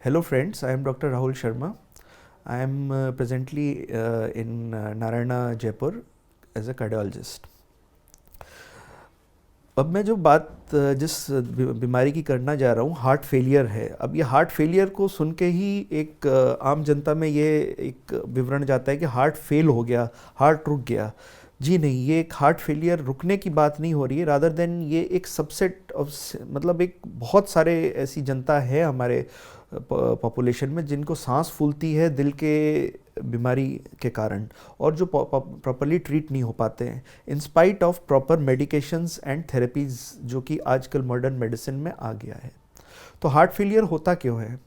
Hello friends, I am Dr. Rahul Sharma. I am presently in Narayana, Jaipur as a cardiologist. अब मैं जो बात जिस बीमारी की करना जा रहा हूँ हार्ट फेलियर है। अब ये हार्ट फेलियर को सुन के ही एक आम जनता में ये एक विवरण जाता है कि हार्ट फेल हो गया, हार्ट रुक गया। जी नहीं, ये एक हार्ट फेलियर रुकने की बात नहीं हो रही है, रादर देन ये एक सबसेट ऑफ, मतलब एक बहुत सारे ऐसी जनता है हमारे पॉपुलेशन में जिनको सांस फूलती है दिल के बीमारी के कारण, और जो प्रॉपरली ट्रीट नहीं हो पाते हैं in spite of proper medications and therapies जो कि आजकल मॉडर्न मेडिसिन में आ गया है। तो हार्ट फेलियर होता क्यों है?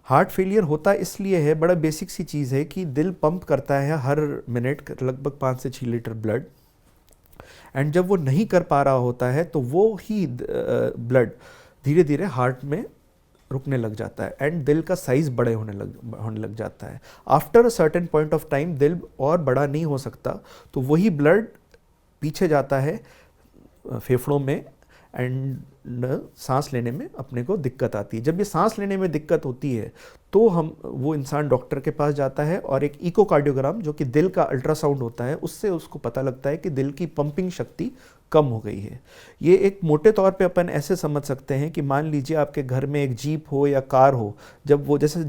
हार्ट फेलियर होता इसलिए है, बड़ा बेसिक सी चीज़ है कि दिल पंप करता है हर मिनट लगभग 5 से 6 लीटर ब्लड, एंड जब वो नहीं कर पा रहा होता है तो वो ही ब्लड धीरे धीरे हार्ट में रुकने लग जाता है एंड दिल का साइज़ बड़े होने लग जाता है। After a certain point of time दिल और बड़ा नहीं हो सकता, तो वही ब्लड पीछे जाता है फेफड़ों में एंड सांस लेने में अपने को दिक्कत आती है। जब ये सांस लेने में दिक्कत होती है तो वो इंसान डॉक्टर के पास जाता है और एक इकोकार्डियोग्राम जो कि दिल का अल्ट्रासाउंड होता है उससे उसको पता लगता है कि दिल की पंपिंग शक्ति कम हो गई है। ये एक मोटे तौर पे अपन ऐसे समझ सकते हैं कि मान लीजिए आपके घर में एक जीप हो या कार हो, जब वो जैसे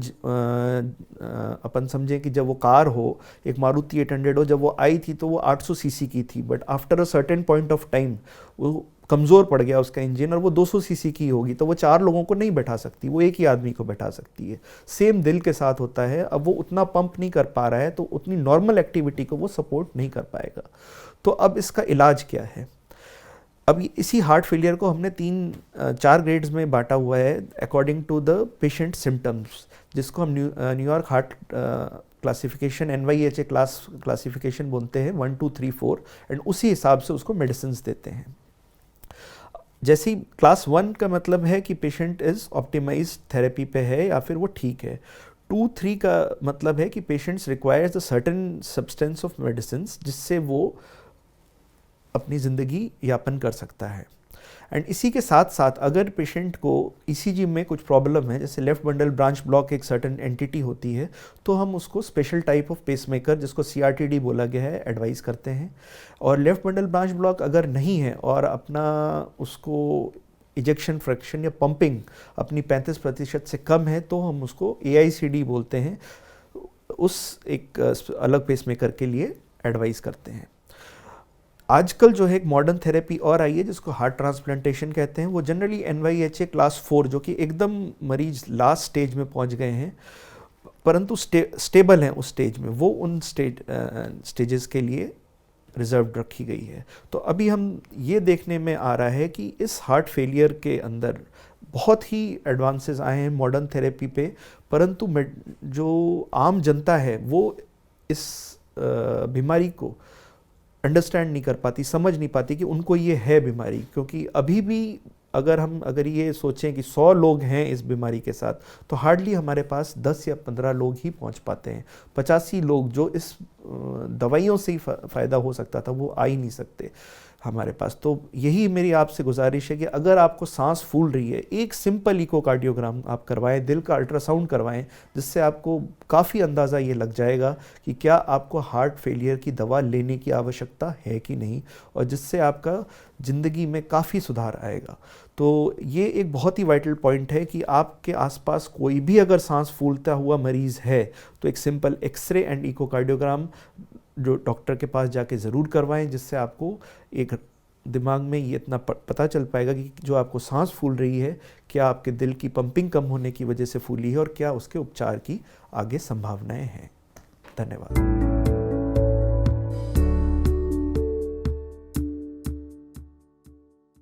अपन समझें कि जब वो कार हो, एक मारुति 800 हो, जब वो आई थी तो वो 800 सीसी की थी, but after a certain point of time वो कमज़ोर पड़ गया उसका इंजन और वो 200 सीसी की होगी, तो वो 4 लोगों को नहीं बैठा सकती, वो एक ही आदमी को बैठा सकती है। सेम दिल के साथ होता है, अब वो उतना पंप नहीं कर पा रहा है तो उतनी नॉर्मल एक्टिविटी को वो सपोर्ट नहीं कर पाएगा। तो अब इसका इलाज क्या है? अब इसी हार्ट फेलियर को हमने 4 ग्रेड्स में बांटा हुआ है according to the patient symptoms, जिसको हम New York heart classification NYHA classification बोलते हैं 1 2 3 4, एंड उसी हिसाब से उसको मेडिसिन देते हैं। जैसे ही क्लास 1 का मतलब है कि पेशेंट इज ऑप्टिमाइज थेरेपी पे है या फिर वो ठीक है। 2 3 का मतलब है कि patients requires a certain substance of medicine जिससे वो अपनी ज़िंदगी यापन कर सकता है। एंड इसी के साथ साथ अगर पेशेंट को ECG में कुछ प्रॉब्लम है, जैसे लेफ्ट बंडल ब्रांच ब्लॉक एक सर्टेन एंटिटी होती है, तो हम उसको स्पेशल टाइप ऑफ पेसमेकर जिसको CRTD बोला गया है एडवाइस करते हैं। और लेफ्ट बंडल ब्रांच ब्लॉक अगर नहीं है और अपना उसको इजेक्शन फ्रैक्शन या पंपिंग अपनी 35% से कम है तो हम उसको AICD बोलते हैं, उस एक अलग पेसमेकर के लिए एडवाइस करते हैं। आजकल जो है एक मॉडर्न थेरेपी और आई है जिसको हार्ट ट्रांसप्लांटेशन कहते हैं, वो जनरली NYHA क्लास 4 जो कि एकदम मरीज लास्ट स्टेज में पहुंच गए हैं परंतु स्टेबल हैं उस स्टेज में, वो उन स्टेजेस के लिए रिजर्व रखी गई है। तो अभी हम ये देखने में आ रहा है कि इस हार्ट फेलियर के अंदर बहुत ही एडवांसेस आए हैं मॉडर्न थेरेपी पे, परंतु जो आम जनता है वो इस बीमारी को अंडरस्टैंड नहीं कर पाती, समझ नहीं पाती कि उनको ये है बीमारी। क्योंकि अभी भी अगर ये सोचें कि 100 लोग हैं इस बीमारी के साथ, तो हार्डली हमारे पास 10 या 15 लोग ही पहुंच पाते हैं। 85 लोग जो इस दवाइयों से ही फ़ायदा हो सकता था वो आ ही नहीं सकते हमारे पास। तो यही मेरी आपसे गुजारिश है कि अगर आपको सांस फूल रही है, एक सिंपल इकोकार्डियोग्राम आप करवाएं, दिल का अल्ट्रासाउंड करवाएं, जिससे आपको काफ़ी अंदाज़ा ये लग जाएगा कि क्या आपको हार्ट फेलियर की दवा लेने की आवश्यकता है कि नहीं, और जिससे आपका ज़िंदगी में काफ़ी सुधार आएगा। तो ये एक बहुत ही वाइटल पॉइंट है कि आपके आसपास कोई भी अगर सांस फूलता हुआ मरीज़ है तो एक सिंपल एक्सरे एंड इकोकार्डियोग्राम जो डॉक्टर के पास जाके ज़रूर करवाएं, जिससे आपको एक दिमाग में ये इतना पता चल पाएगा कि जो आपको सांस फूल रही है क्या आपके दिल की पंपिंग कम होने की वजह से फूली है और क्या उसके उपचार की आगे संभावनाएं हैं। धन्यवाद।